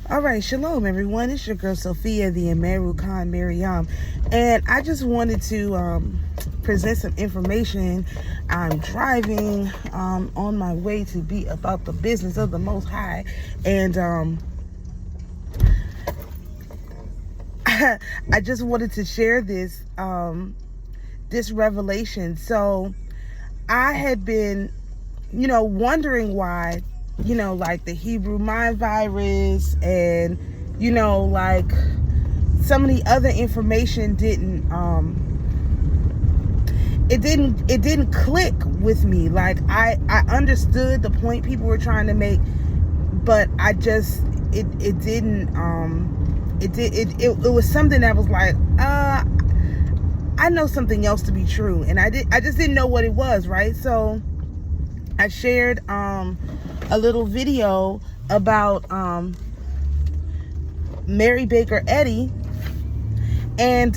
All right, shalom everyone. It's your girl Sophia, the Amaru Khan Miriam, and I just wanted to present some information. I'm driving on my way to be about the business of the Most High, and I just wanted to share this revelation. So I had been, wondering why, like the Hebrew mind virus and, like some of the other information didn't click with me. Like I understood the point people were trying to make, but I just, it was something that was like, I know something else to be true. And I just didn't know what it was. Right. So I shared, a little video about Mary Baker Eddy, and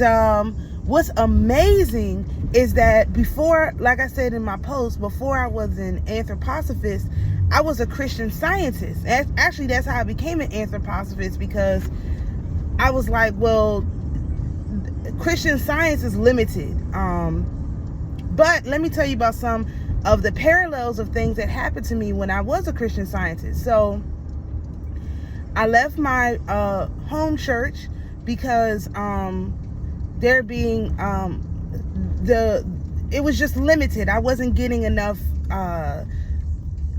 what's amazing is that before, like I said in my post, before I was an anthroposophist, I was a Christian Scientist. Actually, that's how I became an anthroposophist, because I was like, well, Christian Science is limited. But let me tell you about some of the parallels of things that happened to me when I was a Christian Scientist. So I left my home church because there being it was just limited. I wasn't getting enough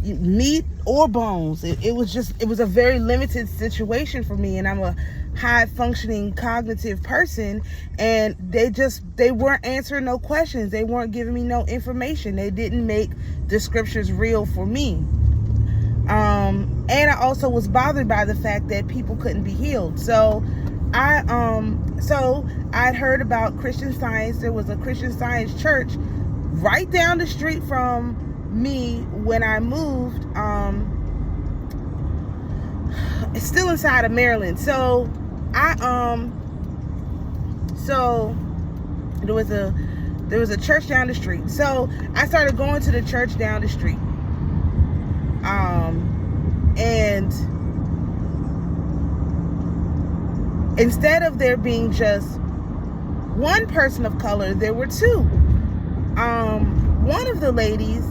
meat or bones. It was a very limited situation for me, and I'm a high functioning cognitive person, and they weren't answering no questions. They weren't giving me no information. They didn't make the scriptures real for me. And I also was bothered by the fact that people couldn't be healed. So I'd heard about Christian Science. There was a Christian Science church right down the street from me when I moved. It's still inside of Maryland. So there was a church down the street. So I started going to the church down the street. And instead of there being just one person of color, there were two. One of the ladies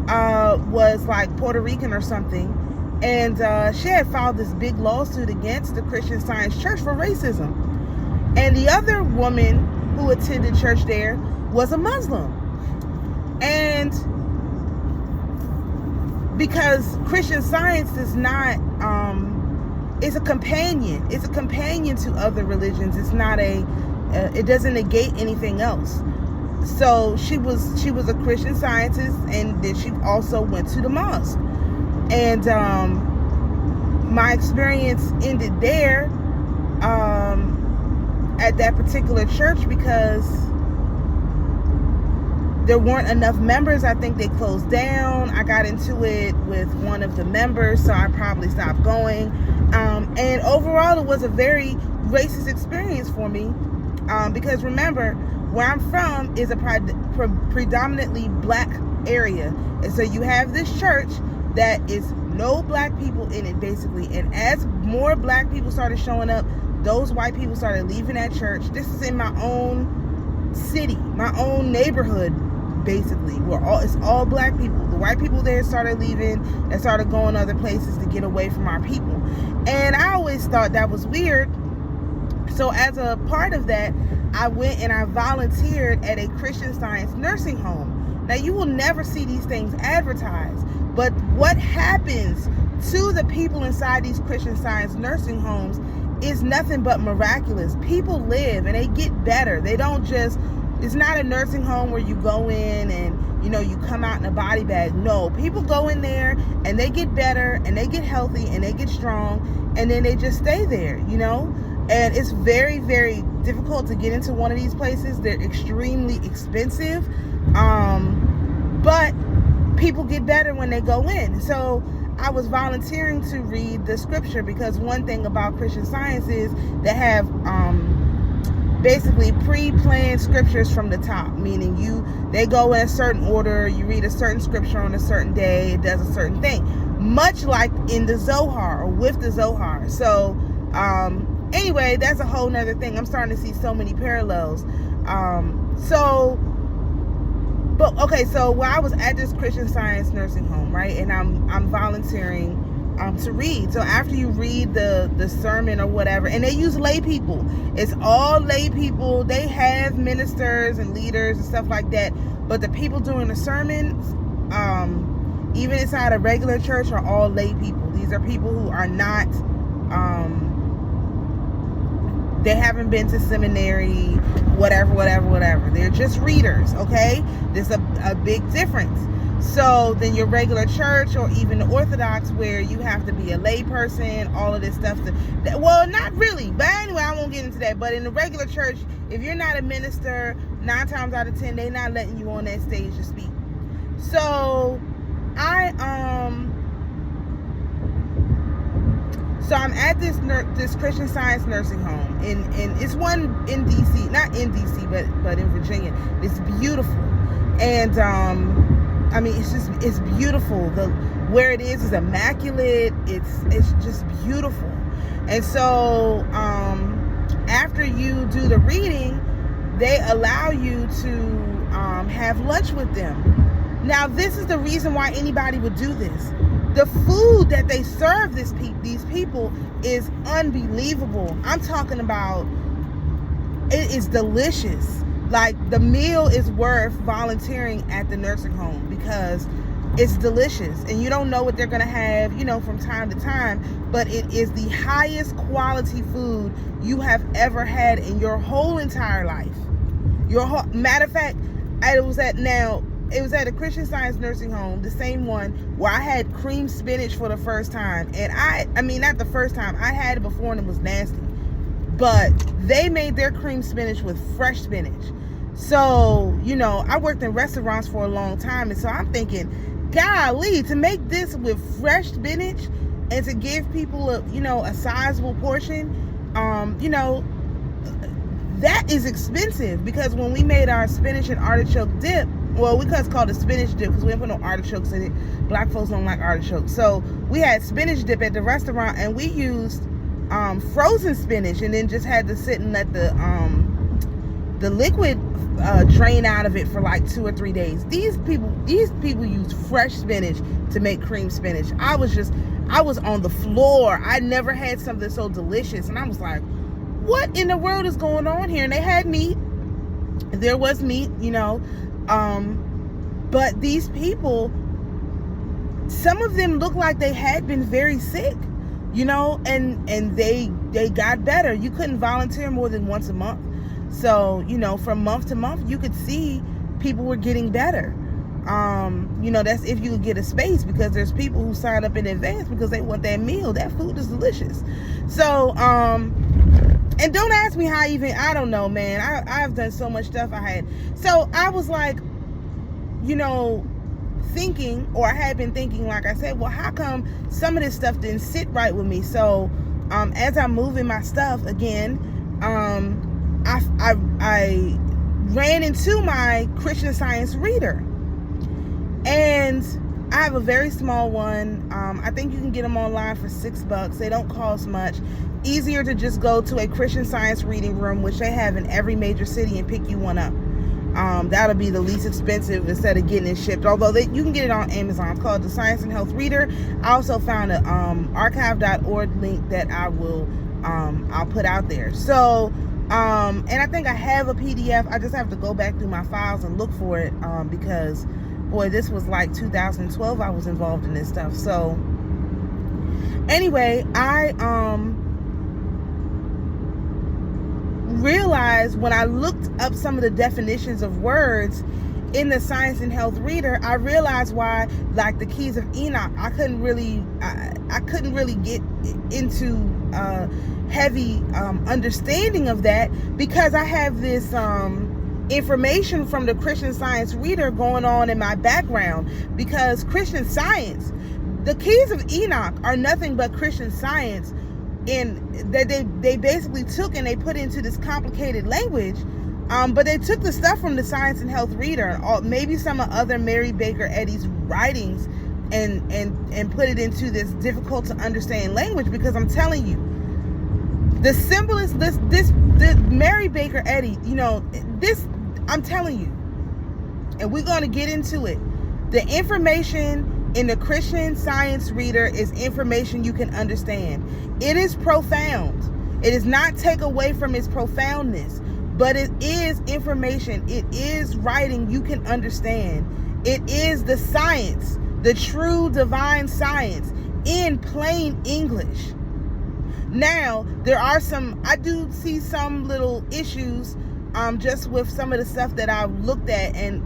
was like Puerto Rican or something, and she had filed this big lawsuit against the Christian Science Church for racism. And the other woman who attended church there was a Muslim. And because Christian Science is not, it's a companion. It's a companion to other religions. It's not it doesn't negate anything else. So she was a Christian Scientist, and then she also went to the mosque. And my experience ended there at that particular church because there weren't enough members. I think they closed down. I got into it with one of the members, so I probably stopped going. And overall, it was a very racist experience for me, because remember, where I'm from is a predominantly black area. And so you have this church that is no black people in it, basically. And as more black people started showing up, those white people started leaving that church. This is in my own city, my own neighborhood, basically, where it's all black people. The white people there started leaving and started going other places to get away from our people. And I always thought that was weird. So as a part of that, I went and I volunteered at a Christian Science nursing home. Now, you will never see these things advertised, but what happens to the people inside these Christian Science nursing homes is nothing but miraculous. People live and they get better. They don't just, it's not a nursing home where you go in and, you come out in a body bag. No, people go in there and they get better and they get healthy and they get strong, and then they just stay there, And it's very, very difficult to get into one of these places. They're extremely expensive. But people get better when they go in. So I was volunteering to read the scripture, because one thing about Christian Science is they have basically pre-planned scriptures from the top, meaning they go in a certain order, you read a certain scripture on a certain day, it does a certain thing. much like in the Zohar or with the Zohar. So anyway, that's a whole nother thing. I'm starting to see so many parallels. So while I was at this Christian Science nursing home, right, and I'm volunteering to read. So after you read the sermon or whatever, and they use lay people. It's all lay people. They have ministers and leaders and stuff like that. But the people doing the sermons, even inside a regular church, are all lay people. These are people who are not, they haven't been to seminary, whatever. They're just readers, okay? There's a big difference. So then your regular church, or even the Orthodox, where you have to be a lay person, all of this stuff. Well, not really. But anyway, I won't get into that. But in the regular church, if you're not a minister, 9 times out of 10, they're not letting you on that stage to speak. So I'm at this Christian Science nursing home, and it's one in DC, not in DC, but in Virginia. It's beautiful, and I mean, it's beautiful. Where it is immaculate. It's just beautiful. And so after you do the reading, they allow you to have lunch with them. Now, this is the reason why anybody would do this. The food that they serve these people is unbelievable. I'm talking about, it is delicious. Like, the meal is worth volunteering at the nursing home because it's delicious, and you don't know what they're going to have, from time to time, but it is the highest quality food you have ever had in your whole entire life. Matter of fact, it was at a Christian Science nursing home, the same one where I had cream spinach for the first time. And I mean, not the first time. I had it before and it was nasty. But they made their cream spinach with fresh spinach. So, I worked in restaurants for a long time. And so I'm thinking, golly, to make this with fresh spinach and to give people a sizable portion, that is expensive. Because when we made our spinach and artichoke dip, well, we called it spinach dip because we didn't put no artichokes in it. Black folks don't like artichokes. So we had spinach dip at the restaurant, and we used frozen spinach, and then just had to sit and let the liquid drain out of it for like 2 or 3 days. These people use fresh spinach to make cream spinach. I was on the floor. I never had something so delicious, and I was like, what in the world is going on here? And they had meat. There was meat, but these people, some of them looked like they had been very sick, and they got better. You couldn't volunteer more than once a month. So, from month to month, you could see people were getting better. That's if you could get a space, because there's people who sign up in advance because they want that meal. That food is delicious. So, and don't ask me how I don't know, man. I've done so much stuff. So I was like, thinking, or I had been thinking, like I said, well, how come some of this stuff didn't sit right with me? So, as I'm moving my stuff again, I ran into my Christian Science reader, and I have a very small one. I think you can get them online for $6. They don't cost much. Easier to just go to a Christian Science reading room, which they have in every major city, and pick you one up. That'll be the least expensive instead of getting it shipped. Although you can get it on Amazon. It's called the Science and Health Reader. I also found a archive.org link that I'll put out there. So, and I think I have a PDF. I just have to go back through my files and look for it, because, boy, this was like 2012 I was involved in this stuff. So, anyway, I realized when I looked up some of the definitions of words in the Science and Health Reader, I realized why, like the Keys of Enoch, I couldn't really get into heavy understanding of that, because I have this information from the Christian Science Reader going on in my background. Because Christian Science, the Keys of Enoch are nothing but Christian Science, and that they basically took and they put into this complicated language, but they took the stuff from the Science and Health Reader, or maybe some of other Mary Baker Eddy's writings, and put it into this difficult to understand language, because I'm telling you, the simplest, this Mary Baker Eddy, this, I'm telling you, and we're going to get into it. The information in the Christian Science Reader is information you can understand. It is profound. It does not take away from its profoundness, but it is information. It is writing you can understand. It is the science, the true divine science in plain English. Now, I do see some little issues just with some of the stuff that I've looked at, and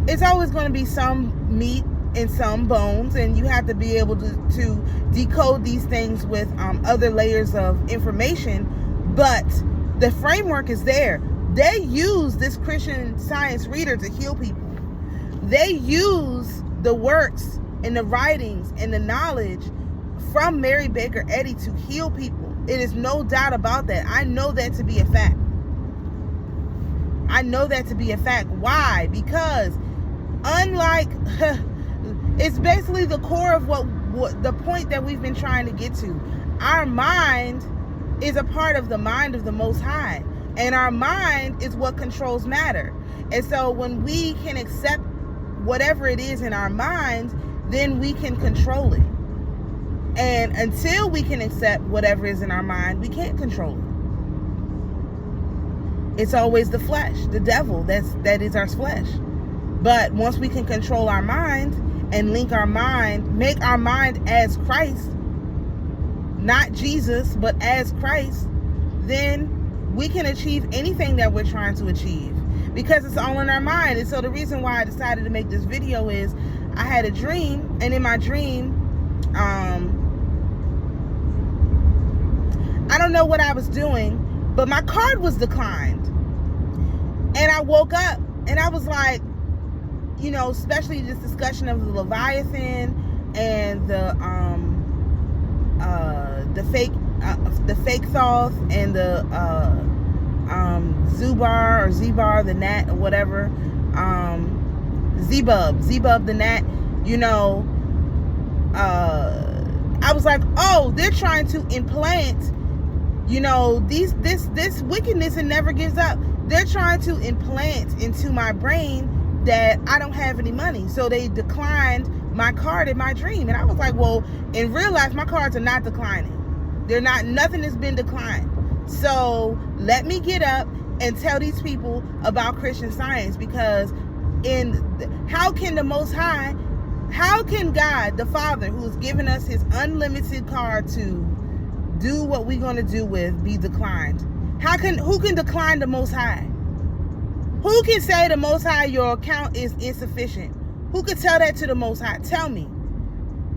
it's always going to be some meat and some bones, and you have to be able to decode these things with other layers of information, but the framework is there. They use this Christian Science Reader to heal people. They use the works and the writings and the knowledge from Mary Baker Eddy to heal people. It is no doubt about that. I know that to be a fact. Why? Because unlike it's basically the core of what the point that we've been trying to get to. Our mind is a part of the mind of the Most High, and our mind is what controls matter. And so when we can accept whatever it is in our minds, then we can control it. And until we can accept whatever is in our mind, we can't control it. It's always the flesh, the devil, that is our flesh. But once we can control our mind and link our mind, make our mind as Christ, not Jesus, but as Christ, then we can achieve anything that we're trying to achieve, because it's all in our mind. And so the reason why I decided to make this video is I had a dream, and in my dream, I don't know what I was doing, but my card was declined. And I woke up and I was like, especially this discussion of the Leviathan and the fake Thoth and the Zebub, the gnat, or whatever, Zebub the gnat, I was like, oh, they're trying to implant, this wickedness, and never gives up. They're trying to implant into my brain that I don't have any money. So they declined my card in my dream. And I was like, well, in real life, my cards are not declining. Nothing has been declined. So let me get up and tell these people about Christian Science, because how can God, the Father, who's given us his unlimited card to do what we're going to do with, be declined? Who can decline the Most High? Who can say the Most High, your account is insufficient? Who could tell that to the Most High? Tell me.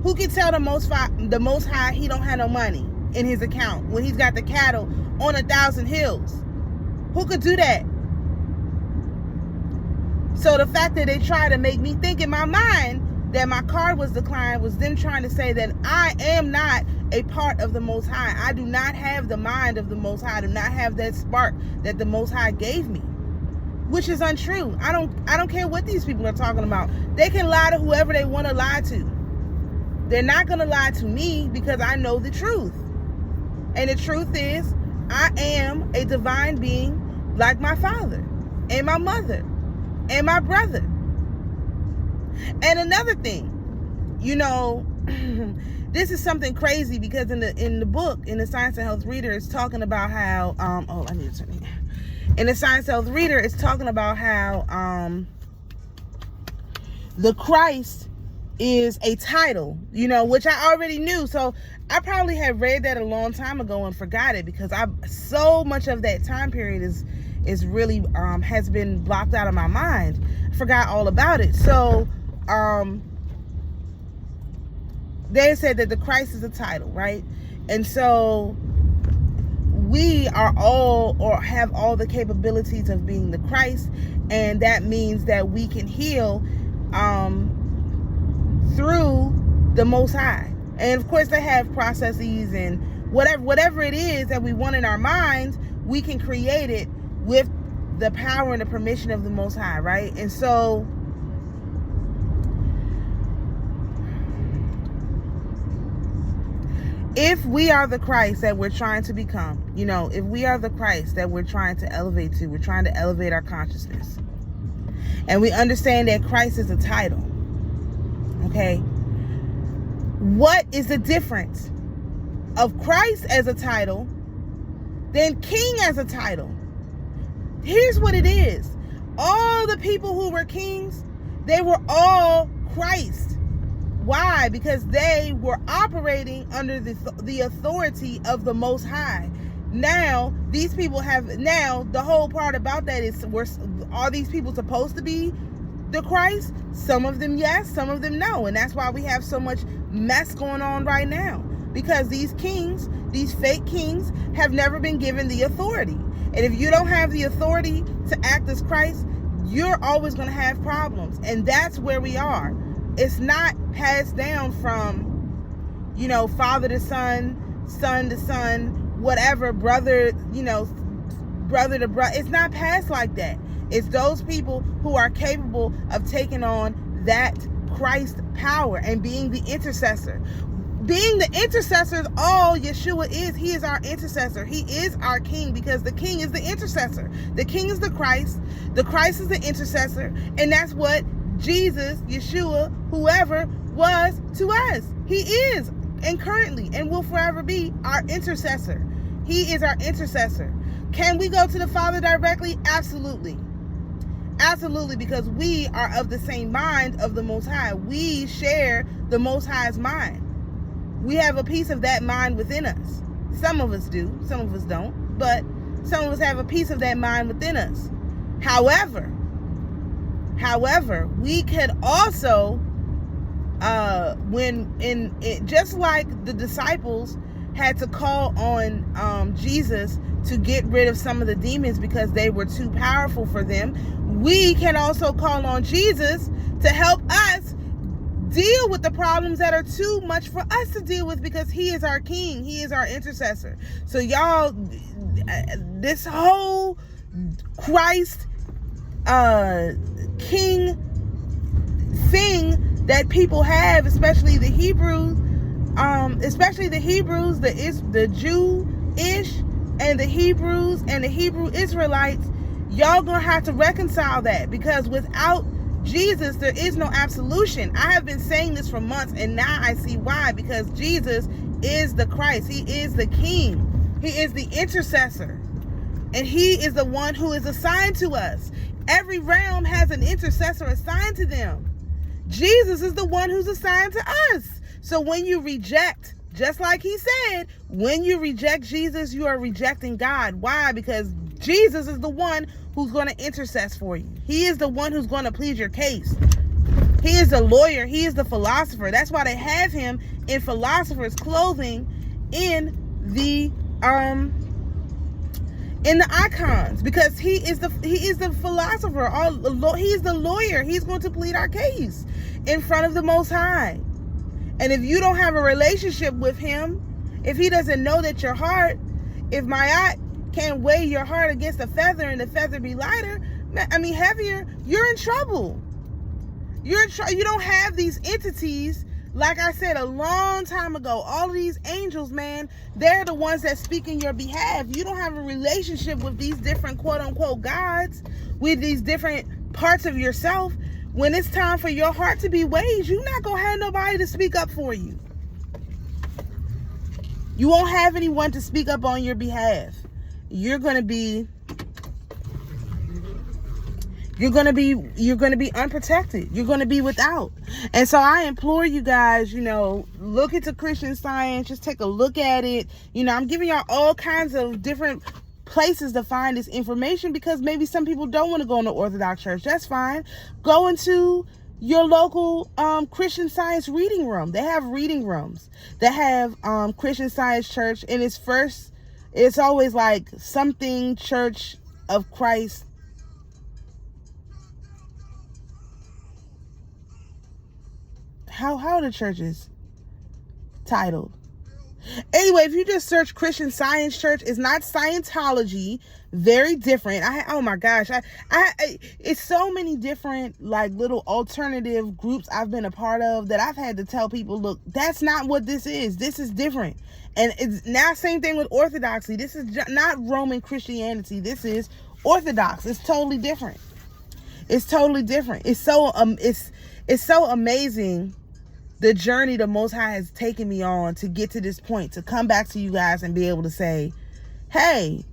Who can tell the Most High he don't have no money in his account when he's got the cattle on 1,000 hills? Who could do that? So the fact that they try to make me think in my mind that my card was declined was them trying to say that I am not a part of the Most High. I do not have the mind of the Most High. I do not have that spark that the Most High gave me, which is untrue. I don't care what these people are talking about. They can lie to whoever they want to lie to. They're not going to lie to me, because I know the truth. And the truth is, I am a divine being like my father and my mother and my brother. And another thing, this is something crazy, because in the book, in the Science and Health Reader, it's talking about how I need to turn it. In the Science Health Reader, it's talking about how the Christ is a title, which I already knew. So I probably had read that a long time ago and forgot it, because so much of that time period is really has been blocked out of my mind. I forgot all about it. So they said that the Christ is a title, right? And so we are all, or have all, the capabilities of being the Christ, and that means that we can heal through the Most High. And of course, they have processes and whatever it is that we want in our minds, we can create it with the power and the permission of the Most High, right? And so if we are the Christ that we're trying to become, if we are the Christ that we're trying to elevate to, we're trying to elevate our consciousness, and we understand that Christ is a title, okay? What is the difference of Christ as a title than King as a title? Here's what it is. All the people who were kings, they were all Christ. Why? Because they were operating under the authority of the Most High. Now, these people the whole part about that is, are these people supposed to be the Christ? Some of them yes, some of them no. And that's why we have so much mess going on right now. Because these kings, these fake kings, have never been given the authority. And if you don't have the authority to act as Christ, you're always going to have problems. And that's where we are. It's not passed down from, father to son, son to son, whatever, brother to brother. It's not passed like that. It's those people who are capable of taking on that Christ power and being the intercessor. Being the intercessor is all Yeshua is. He is our intercessor. He is our king, because the king is the intercessor. The king is the Christ. The Christ is the intercessor. And that's what Jesus, Yeshua, whoever was to us. He is, and currently, and will forever be, our intercessor. He is our intercessor. Can we go to the Father directly? Absolutely. Absolutely, because we are of the same mind of the Most High. We share the Most High's mind. We have a piece of that mind within us. Some of us do, some of us don't, but some of us have a piece of that mind within us. However, we could also, just like the disciples had to call on Jesus to get rid of some of the demons because they were too powerful for them, we can also call on Jesus to help us deal with the problems that are too much for us to deal with, because he is our king. He is our intercessor. So y'all, this whole Christ king thing that people have, especially the Hebrews, the Jew-ish and the Hebrews and the Hebrew Israelites, y'all gonna have to reconcile that, because without Jesus, there is no absolution. I have been saying this for months, and now I see why. Because Jesus is the Christ. He is the King. He is the intercessor. And he is the one who is assigned to us. Every realm has an intercessor assigned to them. Jesus is the one who's assigned to us. So when you reject, just like he said, when you reject Jesus, you are rejecting God. Why? Because Jesus is the one who's going to intercess for you. He is the one who's going to plead your case. He is the lawyer. He is the philosopher. That's why they have him in philosopher's clothing in the icons, because he is the philosopher. He is the lawyer. He's going to plead our case in front of the Most High. And if you don't have a relationship with him, if he doesn't know that your heart, if Ma'at can't weigh your heart against a feather and the feather be heavier, you're in trouble. You don't have these entities. Like I said a long time ago, all of these angels, man, they're the ones that speak in your behalf. You don't have a relationship with these different quote-unquote gods, with these different parts of yourself. When it's time for your heart to be weighed, you're not going to have nobody to speak up for you. You won't have anyone to speak up on your behalf. You're going to be unprotected. You're going to be without. And so I implore you guys, look into Christian Science. Just take a look at it. I'm giving y'all all kinds of different places to find this information, because maybe some people don't want to go in the Orthodox Church. That's fine. Go into your local Christian Science reading room. They have reading rooms that have Christian Science Church, and it's always like something Church of Christ. How are the churches titled? Anyway, if you just search Christian Science Church, it's not Scientology, very different. Oh my gosh, it's so many different like little alternative groups I've been a part of that I've had to tell people, look, that's not what this is. This is different. And it's now same thing with Orthodoxy. This is not Roman Christianity. This is Orthodox. It's totally different. It's totally different. It's so amazing the journey the Most High has taken me on to get to this point, to come back to you guys and be able to say, hey,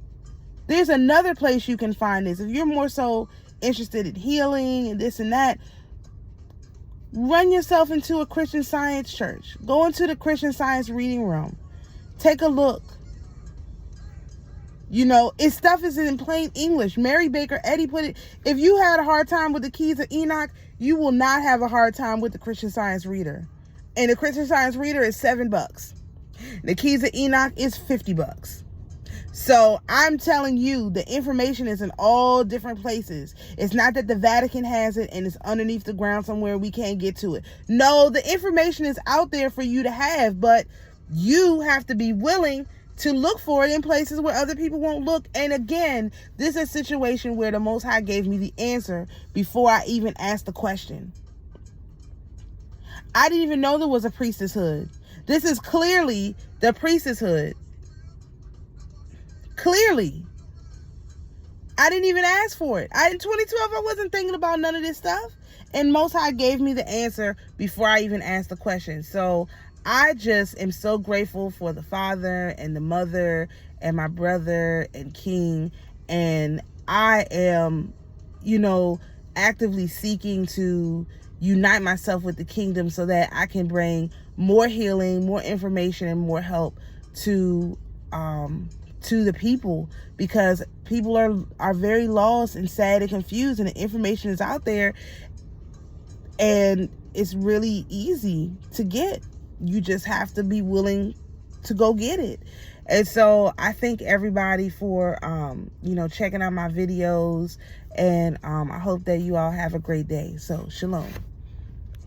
there's another place you can find this. If you're more so interested in healing and this and that, run yourself into a Christian Science church. Go into the Christian Science reading room. Take a look. You know, its stuff is in plain English. Mary Baker Eddy put it, if you had a hard time with the Keys of Enoch, you will not have a hard time with the Christian Science Reader. And the Christian Science Reader is $7. The Keys of Enoch is $50. So I'm telling you, the information is in all different places. It's not that the Vatican has it and it's underneath the ground somewhere we can't get to it. No, the information is out there for you to have, but you have to be willing to look for it in places where other people won't look. And again, this is a situation where the Most High gave me the answer before I even asked the question. I didn't even know there was a priestesshood. This is clearly the priestesshood. Clearly. I didn't even ask for it. In 2012, I wasn't thinking about none of this stuff. And Most High gave me the answer before I even asked the question. So I just am so grateful for the Father and the Mother and my brother and King. And I am, actively seeking to unite myself with the kingdom so that I can bring more healing, more information, and more help to the people, because people are very lost and sad and confused, and the information is out there and it's really easy to get. You just have to be willing to go get it. And so I thank everybody for checking out my videos, and I hope that you all have a great day. So shalom.